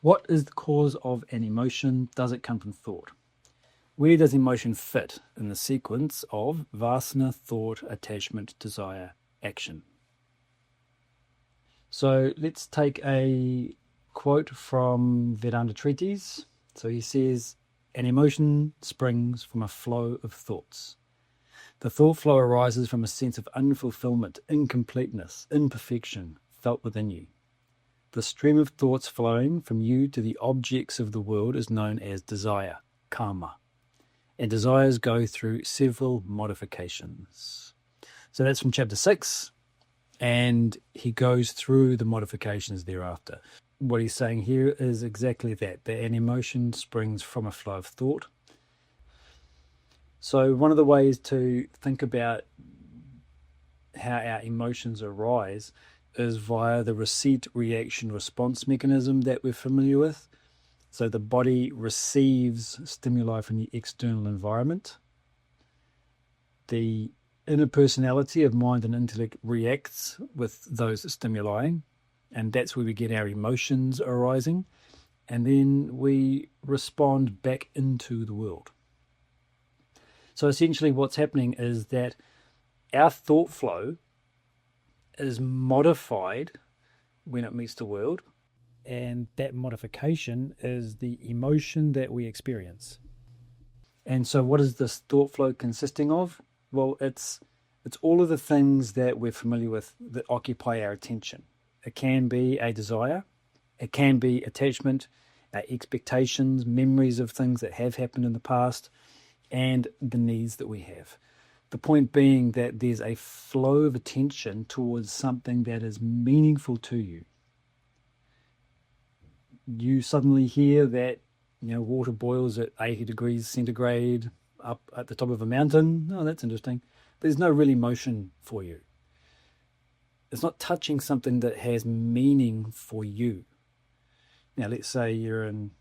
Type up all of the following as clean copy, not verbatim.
What is the cause of an emotion? Does it come from thought? Where does emotion fit in the sequence of Vasana-Thought-Attachment-Desire-Action? So let's take a quote from Vedanta Treatise. So he says, an emotion springs from a flow of thoughts. The thought flow arises from a sense of unfulfilment, incompleteness, imperfection felt within you. The stream of thoughts flowing from you to the objects of the world is known as desire, karma. And desires go through several modifications. So that's from chapter 6, and he goes through the modifications thereafter. What he's saying here is exactly that an emotion springs from a flow of thought. So one of the ways to think about how our emotions arise is via the receipt-reaction-response mechanism that we're familiar with. So the body receives stimuli from the external environment. The inner personality of mind and intellect reacts with those stimuli, and that's where we get our emotions arising. And then we respond back into the world. So essentially what's happening is that our thought flow is modified when it meets the world, and that modification is the emotion that we experience. And so what is this thought flow consisting of? Well, it's all of the things that we're familiar with that occupy our attention. It can be a desire, it can be attachment, expectations, memories of things that have happened in the past, and the needs that we have. The point being that there's a flow of attention towards something that is meaningful to you. You suddenly hear that water boils at 80 degrees centigrade up at the top of a mountain. Oh, that's interesting. But there's no real emotion for you. It's not touching something that has meaning for you. Now, let's say you're an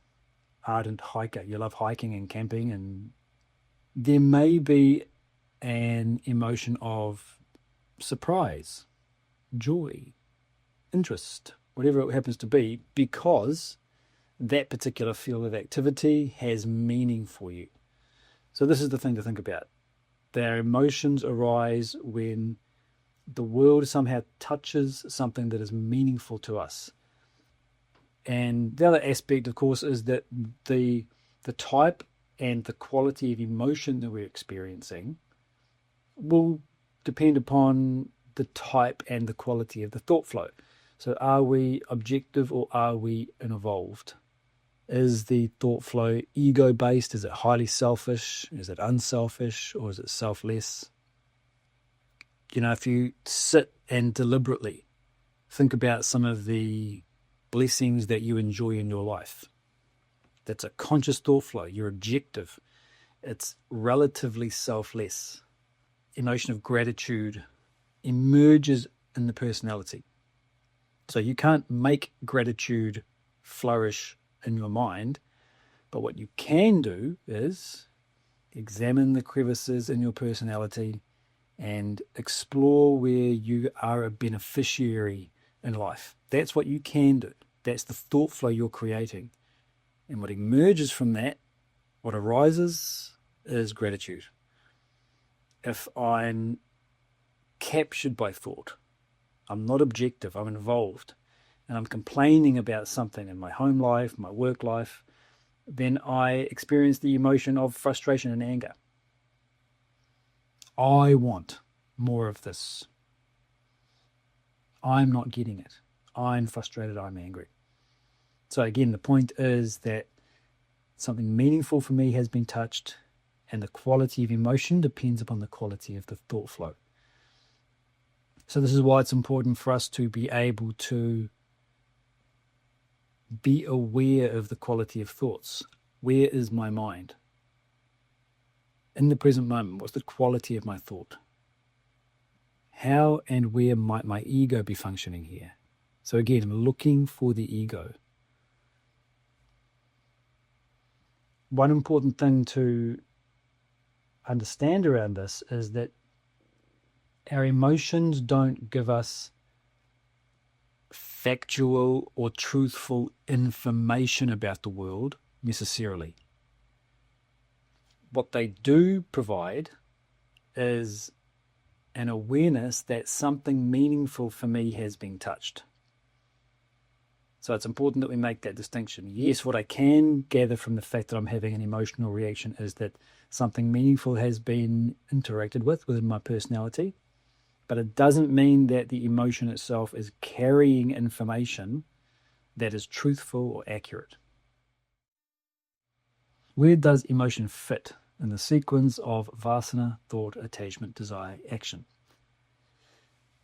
ardent hiker. You love hiking and camping, and there may be an emotion of surprise, joy, interest, whatever it happens to be, because that particular field of activity has meaning for you. So this is the thing to think about. Their emotions arise when the world somehow touches something that is meaningful to us. And the other aspect, of course, is that the type and the quality of emotion that we're experiencing will depend upon the type and the quality of the thought flow. So are we objective or are we involved? Is the thought flow ego-based? Is it highly selfish? Is it unselfish? Or is it selfless? If you sit and deliberately think about some of the blessings that you enjoy in your life, that's a conscious thought flow. You're objective. It's relatively selfless. Emotion of gratitude emerges in the personality. So you can't make gratitude flourish in your mind, but what you can do is examine the crevices in your personality and explore where you are a beneficiary in life. That's what you can do. That's the thought flow you're creating. And what emerges from that, what arises, is gratitude. If I'm captured by thought, I'm not objective, I'm involved, and I'm complaining about something in my home life, my work life, then I experience the emotion of frustration and anger. I want more of this. I'm not getting it. I'm frustrated, I'm angry. So again, the point is that something meaningful for me has been touched, and the quality of emotion depends upon the quality of the thought flow. So this is why it's important for us to be able to be aware of the quality of thoughts. Where is my mind? In the present moment, what's the quality of my thought? How and where might my ego be functioning here? So again, I'm looking for the ego. One important thing to understand around this is that our emotions don't give us factual or truthful information about the world necessarily. What they do provide is an awareness that something meaningful for me has been touched. So it's important that we make that distinction. Yes, what I can gather from the fact that I'm having an emotional reaction is that something meaningful has been interacted with within my personality, but it doesn't mean that the emotion itself is carrying information that is truthful or accurate. Where does emotion fit in the sequence of Vasana-Thought-Attachment-Desire-Action?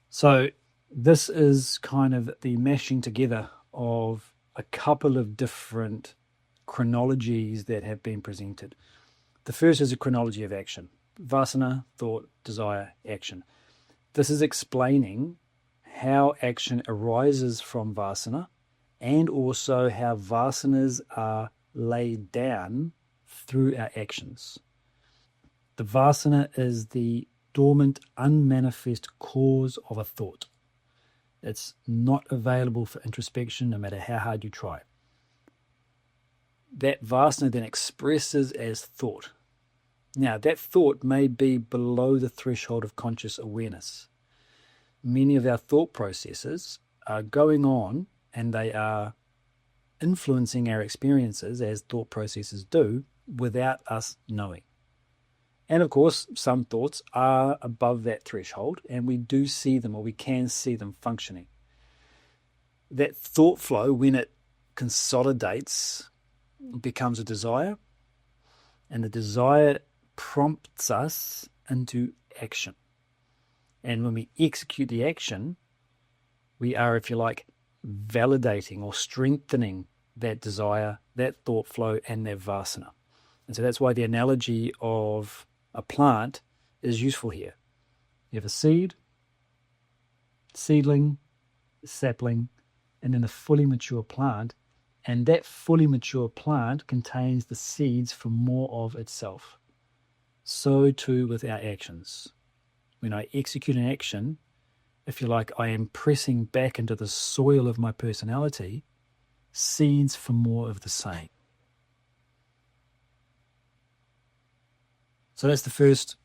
So this is kind of the mashing together of a couple of different chronologies that have been presented. The first is a chronology of action. Vasana, thought, desire, action. This is explaining how action arises from vasana and also how vasanas are laid down through our actions. The vasana is the dormant, unmanifest cause of a thought. It's not available for introspection no matter how hard you try. That vasana then expresses as thought. Now, that thought may be below the threshold of conscious awareness. Many of our thought processes are going on and they are influencing our experiences as thought processes do without us knowing. And of course, some thoughts are above that threshold and we do see them, or we can see them functioning. That thought flow, when it consolidates, becomes a desire, and the desire prompts us into action. And when we execute the action, we are, if you like, validating or strengthening that desire, that thought flow, and that vasana. And so that's why the analogy of a plant is useful here. You have a seed, seedling, sapling, and then a fully mature plant. And that fully mature plant contains the seeds for more of itself. So too with our actions. When I execute an action, if you like, I am pressing back into the soil of my personality seeds for more of the same. So that's the first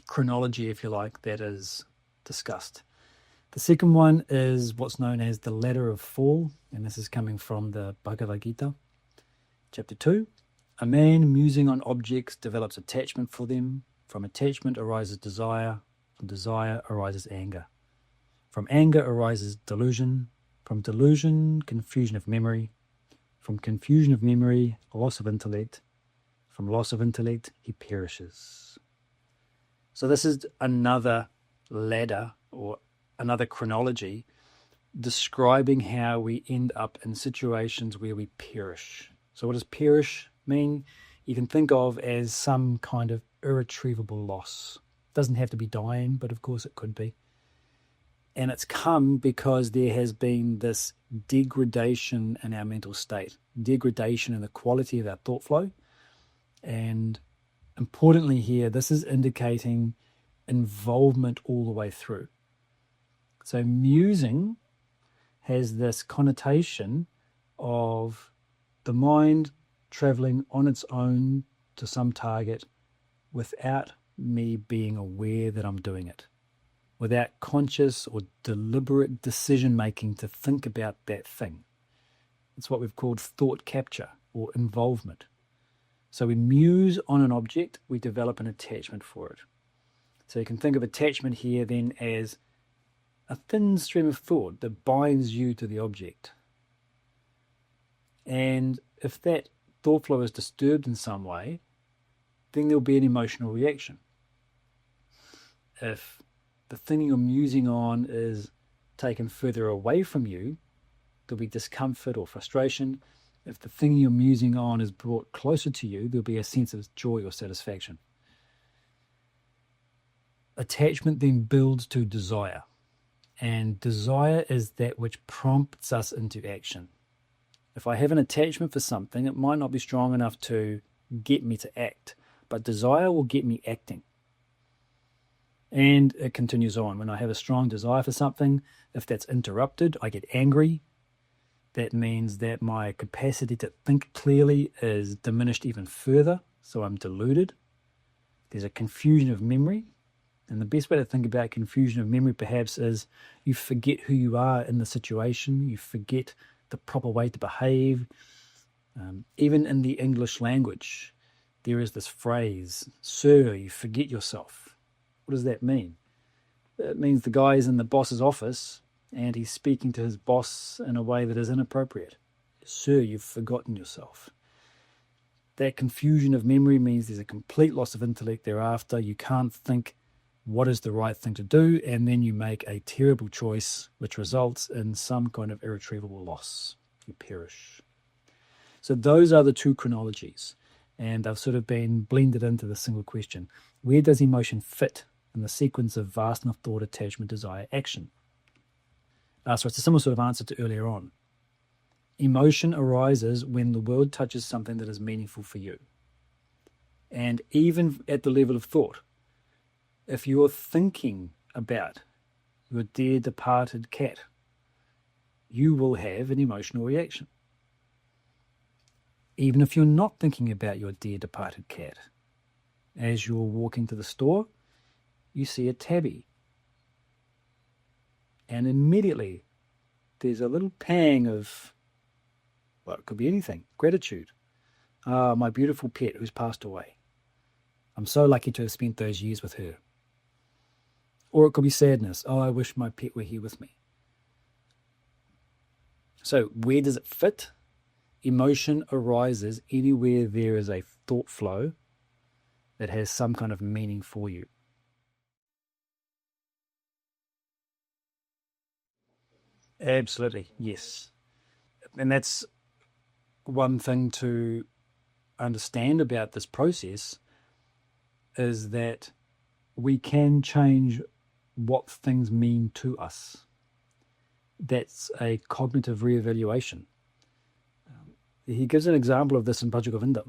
chronology, if you like, that is discussed. The second one is what's known as the ladder of fall, and this is coming from the Bhagavad-Gita, chapter 2. A man musing on objects develops attachment for them. From attachment arises desire. From desire arises anger. From anger arises delusion. From delusion, confusion of memory. From confusion of memory, loss of intellect. From loss of intellect, he perishes. So this is another ladder or another chronology describing how we end up in situations where we perish. So what does perish mean? You can think of as some kind of irretrievable loss. It doesn't have to be dying, but of course it could be. And it's come because there has been this degradation in our mental state, degradation in the quality of our thought flow. And importantly here, this is indicating involvement all the way through. So musing has this connotation of the mind traveling on its own to some target without me being aware that I'm doing it, without conscious or deliberate decision-making to think about that thing. It's what we've called thought capture or involvement. So we muse on an object, we develop an attachment for it. So you can think of attachment here then as a thin stream of thought that binds you to the object. And if that thought flow is disturbed in some way, then there'll be an emotional reaction. If the thing you're musing on is taken further away from you, there'll be discomfort or frustration. If the thing you're musing on is brought closer to you, there'll be a sense of joy or satisfaction. Attachment then builds to desire. And desire is that which prompts us into action. If I have an attachment for something, it might not be strong enough to get me to act, but desire will get me acting. And it continues on. When I have a strong desire for something, if that's interrupted, I get angry. That means that my capacity to think clearly is diminished even further, so I'm deluded. There's a confusion of memory. And the best way to think about confusion of memory perhaps is you forget who you are in the situation, you forget the proper way to behave. Even in the English language, there is this phrase, "Sir, you forget yourself." What does that mean? It means the guy is in the boss's office and he's speaking to his boss in a way that is inappropriate. "Sir, you've forgotten yourself." That confusion of memory means there's a complete loss of intellect thereafter. You can't think what is the right thing to do, and then you make a terrible choice which results in some kind of irretrievable loss. You perish. So those are the two chronologies, and they've sort of been blended into the single question. Where does emotion fit in the sequence of Vasana-Thought-Attachment-Desire-Action? So it's a similar sort of answer to earlier on. Emotion arises when the world touches something that is meaningful for you. And even at the level of thought, if you're thinking about your dear departed cat, you will have an emotional reaction. Even if you're not thinking about your dear departed cat, as you're walking to the store, you see a tabby. And immediately there's a little pang of, well, it could be anything, gratitude. My beautiful pet who's passed away. I'm so lucky to have spent those years with her. Or it could be sadness. I wish my pet were here with me. So where does it fit? Emotion arises anywhere there is a thought flow that has some kind of meaning for you. Absolutely, yes. And that's one thing to understand about this process, is that we can change what things mean to us. That's a cognitive reevaluation. He gives an example of this in Bhagavad-Gita.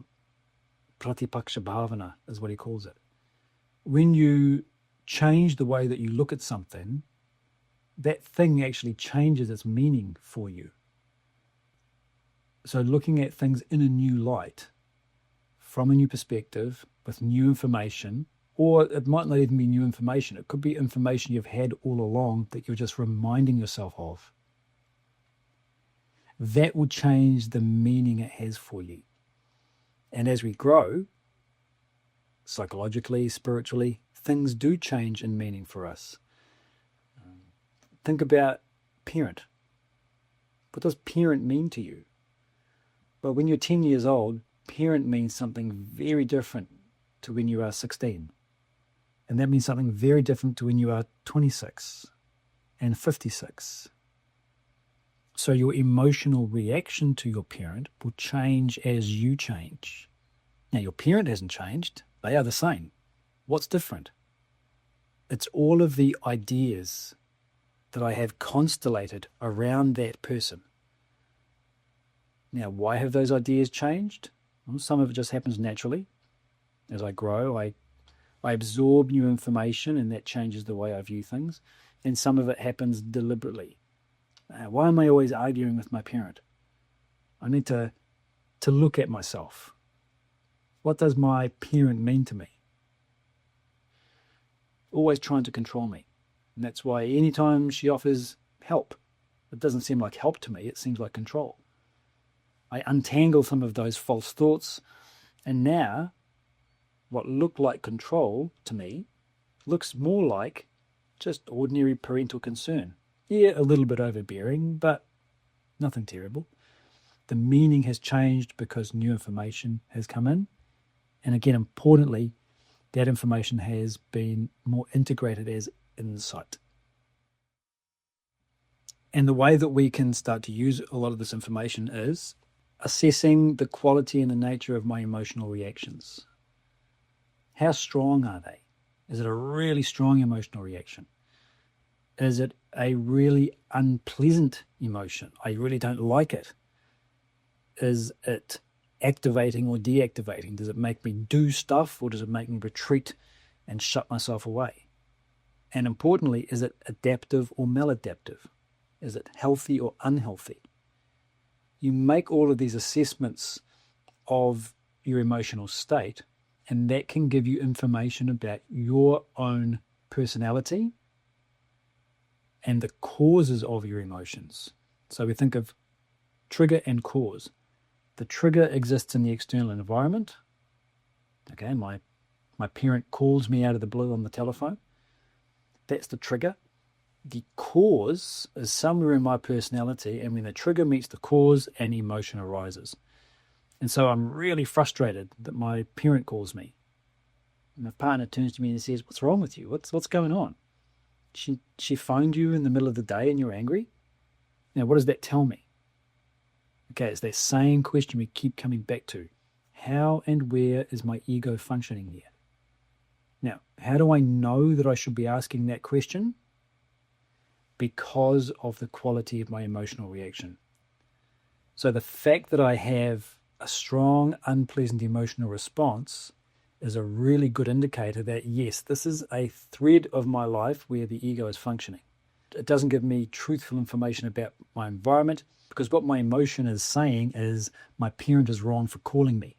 Pratipaksha bhavana is what he calls it. When you change the way that you look at something, that thing actually changes its meaning for you. So looking at things in a new light, from a new perspective, with new information, or it might not even be new information. It could be information you've had all along that you're just reminding yourself of. That will change the meaning it has for you. And as we grow, psychologically, spiritually, things do change in meaning for us. Think about parent. What does parent mean to you? Well, when you're 10 years old, parent means something very different to when you are 16. And that means something very different to when you are 26 and 56. So your emotional reaction to your parent will change as you change. Now, your parent hasn't changed. They are the same. What's different? It's all of the ideas that I have constellated around that person. Now, why have those ideas changed? Well, some of it just happens naturally. As I grow, I absorb new information, and that changes the way I view things. And some of it happens deliberately. Why am I always arguing with my parent? I need to look at myself. What does my parent mean to me? Always trying to control me. And that's why anytime she offers help, it doesn't seem like help to me, it seems like control. I untangle some of those false thoughts, and now what looked like control to me looks more like just ordinary parental concern. Yeah, a little bit overbearing, but nothing terrible. The meaning has changed because new information has come in. And again, importantly, that information has been more integrated as insight. And the way that we can start to use a lot of this information is assessing the quality and the nature of my emotional reactions. How strong are they? Is it a really strong emotional reaction? Is it a really unpleasant emotion? I really don't like it. Is it activating or deactivating? Does it make me do stuff, or does it make me retreat and shut myself away? And importantly, is it adaptive or maladaptive? Is it healthy or unhealthy? You make all of these assessments of your emotional state, and that can give you information about your own personality and the causes of your emotions. So we think of trigger and cause. The trigger exists in the external environment. Okay, my parent calls me out of the blue on the telephone. That's the trigger. The cause is somewhere in my personality, and when the trigger meets the cause, an emotion arises. And so I'm really frustrated that my parent calls me. And my partner turns to me and says, "What's wrong with you? What's going on? She phoned you in the middle of the day and you're angry?" Now, what does that tell me? Okay, it's that same question we keep coming back to. How and where is my ego functioning here? Now, how do I know that I should be asking that question? Because of the quality of my emotional reaction. So the fact that I have a strong, unpleasant emotional response is a really good indicator that, yes, this is a thread of my life where the ego is functioning. It doesn't give me truthful information about my environment, because what my emotion is saying is my parent is wrong for calling me.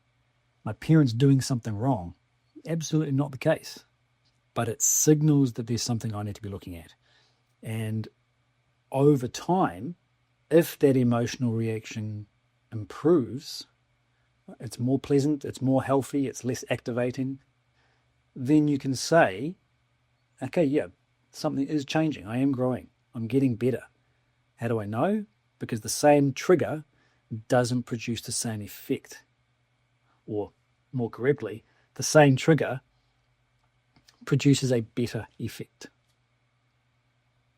My parent's doing something wrong. Absolutely not the case. But it signals that there's something I need to be looking at. And over time, if that emotional reaction improves, it's more pleasant, it's more healthy, it's less activating, then you can say, okay, yeah, something is changing. I am growing. I'm getting better. How do I know? Because the same trigger doesn't produce the same effect. Or more correctly, the same trigger produces a better effect.